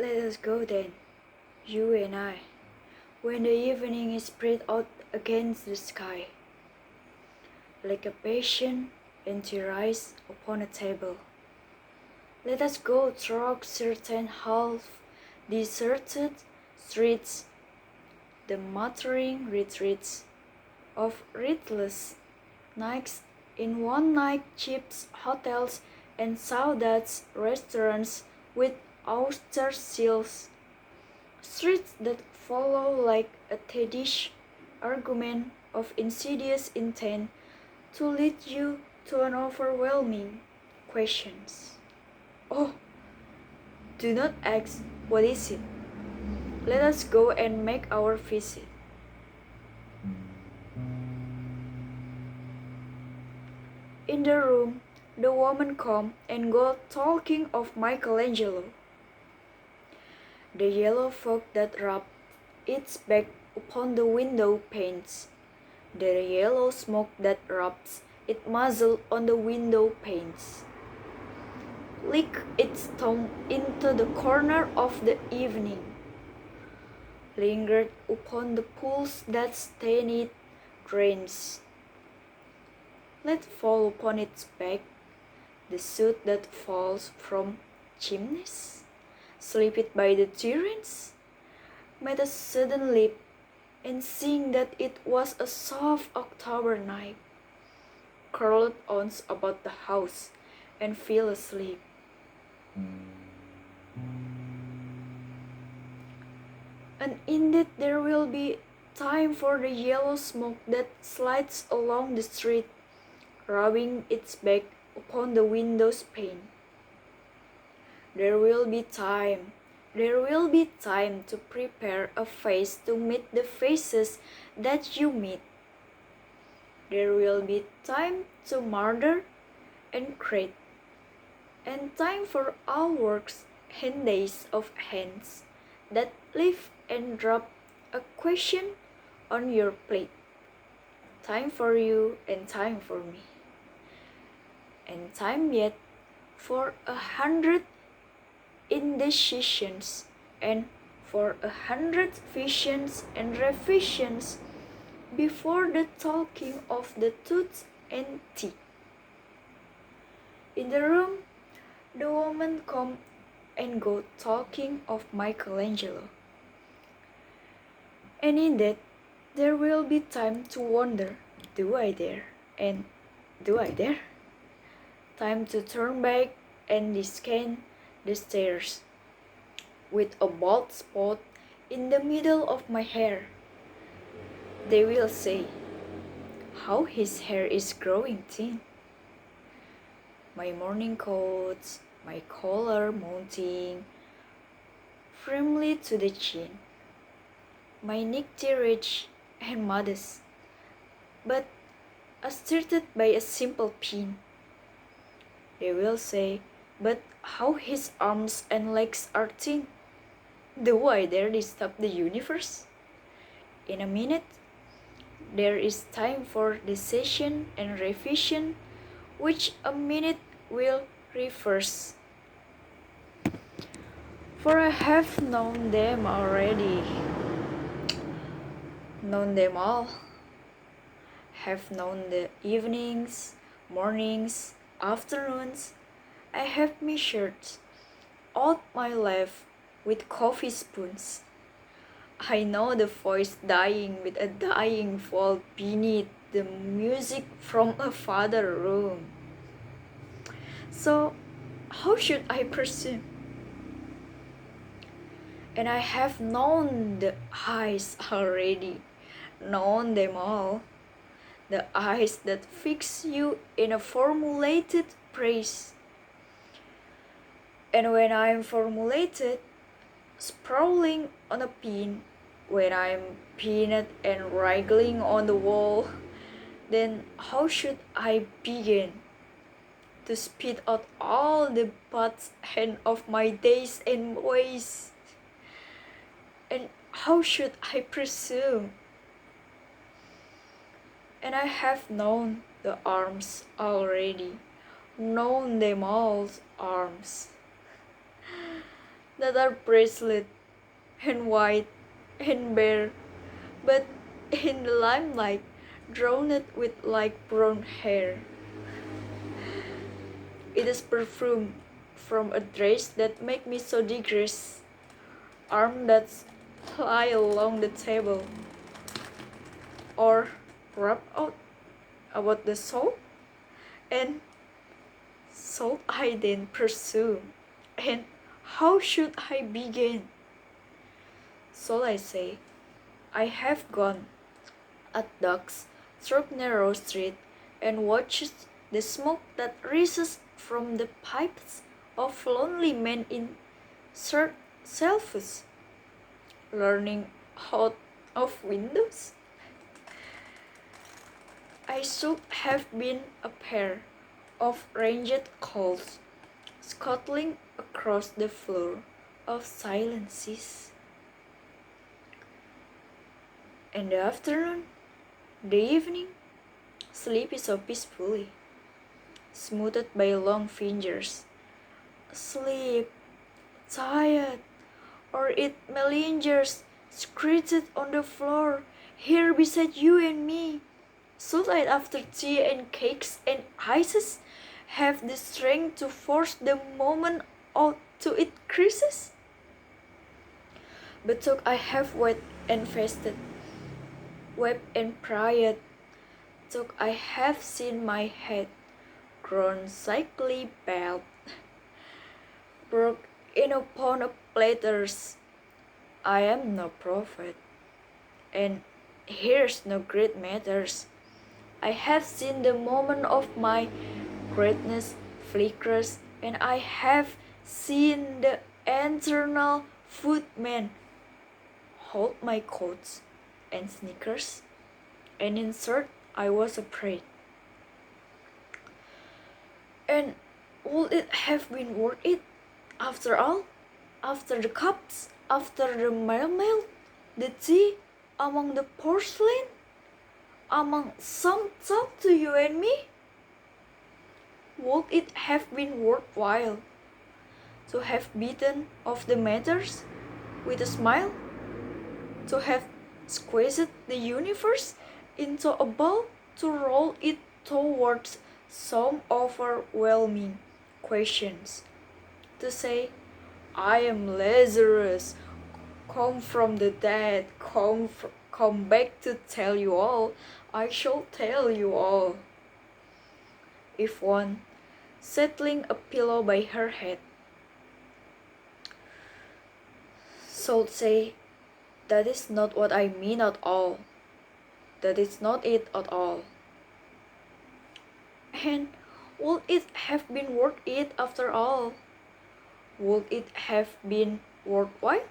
Let us go then, you and I, when the evening is spread out against the sky, like a patient empty rice upon a table. Let us go through certain half-deserted streets, the muttering retreats of wreathless nights in one-night cheap hotels and sawdust restaurants with oyster seals, streets that follow like a tedious argument of insidious intent to lead you to an overwhelming questions. Oh, do not ask what is it. Let us go and make our visit. In the room, the woman come and go talking of Michelangelo, the yellow fog that rubbed its back upon the window panes, the yellow smoke that rubs its muzzle on the window panes, lick its tongue into the corner of the evening, lingered upon the pools that stain it drains. Let fall upon its back the soot that falls from chimneys, slip it by the torrents, made a sudden leap, and seeing that it was a soft October night, curled once about the house and fell asleep. And indeed there will be time for the yellow smoke that slides along the street, rubbing its back upon the window's pane. There will be time to prepare a face to meet the faces that you meet. There will be time to murder and create, and time for all works and days of hands that lift and drop a question on your plate. Time for you and time for me, and time yet for 100 indecisions and for 100 visions and revisions before the talking of the tooth and teeth. In the room, the woman come and go talking of Michelangelo. And in that, there will be time to wonder, do I dare? And do I dare? Time to turn back and scan the stairs, with a bald spot in the middle of my hair. They will say, how his hair is growing thin. My morning coats, my collar mounting firmly to the chin, my necktie rich and modest, but asserted by a simple pin. They will say, but how his arms and legs are thin. Do I dare disturb the universe? In a minute, there is time for decision and revision, which a minute will reverse. For I have known them already, known them all, have known the evenings, mornings, afternoons. I have measured out my life with coffee spoons. I know the voice dying with a dying fall beneath the music from a farther room. So, how should I presume? And I have known the eyes already, known them all, the eyes that fix you in a formulated praise. And when I am formulated, sprawling on a pin, when I am pinned and wriggling on the wall, then how should I begin to spit out all the buts and of my days and ways? And how should I presume? And I have known the arms already, known them all arms. that are bracelet and white and bare, but in the limelight drowned with light brown hair. It is perfume from a dress that make me so digress, arm that lie along the table, or wrap out about the soul, and soul I then pursue, and how should I begin? So I say, I have gone at dusk through narrow street and watched the smoke that rises from the pipes of lonely men in search selfish, learning out of windows. I should have been a pair of ranged calls scuttling across the floor of silences. In the afternoon, the evening, sleepy so peacefully, smoothed by long fingers. Sleep, tired, or it malingers, screeched on the floor, here beside you and me. Should I, after tea and cakes and ices, have the strength to force the moment out to its creases? But though I have wept and fasted, wept and prayed, though I have seen my head grown sickly bald, broke in upon a platters, I am no prophet, and here's no great matters. I have seen the moment of my greatness flickers, and I have seen the eternal footman hold my coats and sneakers, and in short I was afraid. And would it have been worth it, after all? After the cups, after the mail, the tea, among the porcelain, among some talk to you and me? Would it have been worthwhile to have beaten off the matters with a smile? To have squeezed the universe into a ball to roll it towards some overwhelming questions? To say, I am Lazarus, come from the dead, come back to tell you all, I shall tell you all. If one, settling a pillow by her head, should say, that is not what I mean at all, that is not it at all. And would it have been worth it after all? Would it have been worthwhile?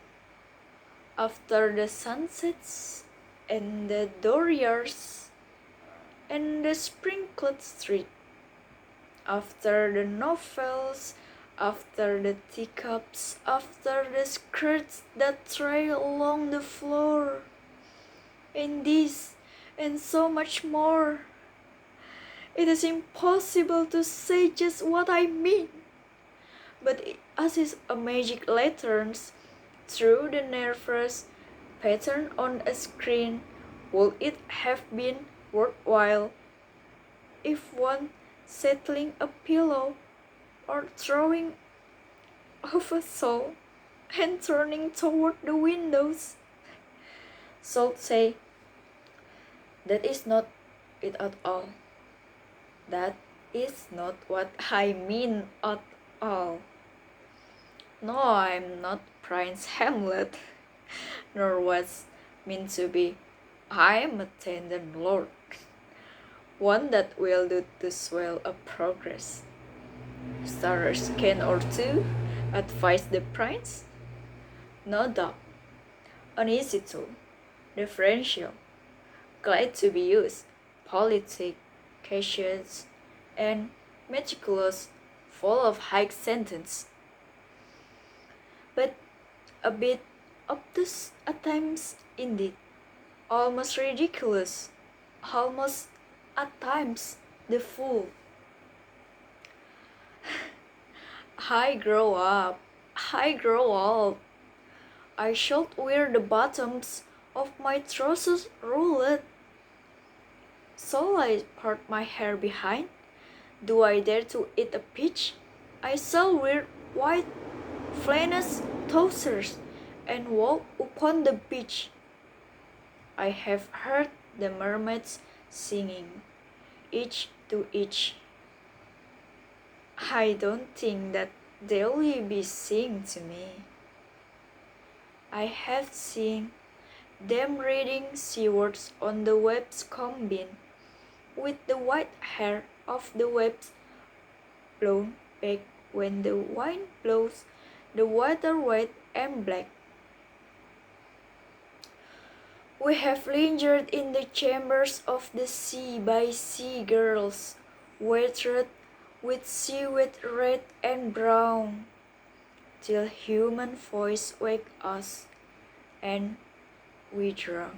After the sunsets and the dooryards and the sprinkled street, after the novels, after the teacups, after the skirts that trail along the floor, and this and so much more, it is impossible to say just what I mean. But as is a magic lanterns through the nervous pattern on a screen, would it have been worthwhile if one settling a pillow or throwing off a shawl and turning toward the windows should say, that is not it at all. That is not what I mean at all. No, I'm not Prince Hamlet, nor was meant to be. I am a tender lord, one that will do to swell a progress. Star a scan or two, advise the prince? No doubt, uneasy too, differential, glad to be used, politic, cautious, and meticulous, full of high sentence, but a bit obtuse at times indeed, almost ridiculous, almost at times the fool. I grow up, I grow old. I should wear the bottoms of my trousers rolled. Shall I part my hair behind? Do I dare to eat a peach? I shall wear white flannel trousers and walk upon the beach. I have heard the mermaids singing, each to each. I don't think that they'll be singing to me. I have seen them reading seawards on the waves combined with the white hair of the waves blown back when the wind blows the water white and black. We have lingered in the chambers of the sea by sea girls, wetted with seaweed red and brown, till human voice wake us, and we drown.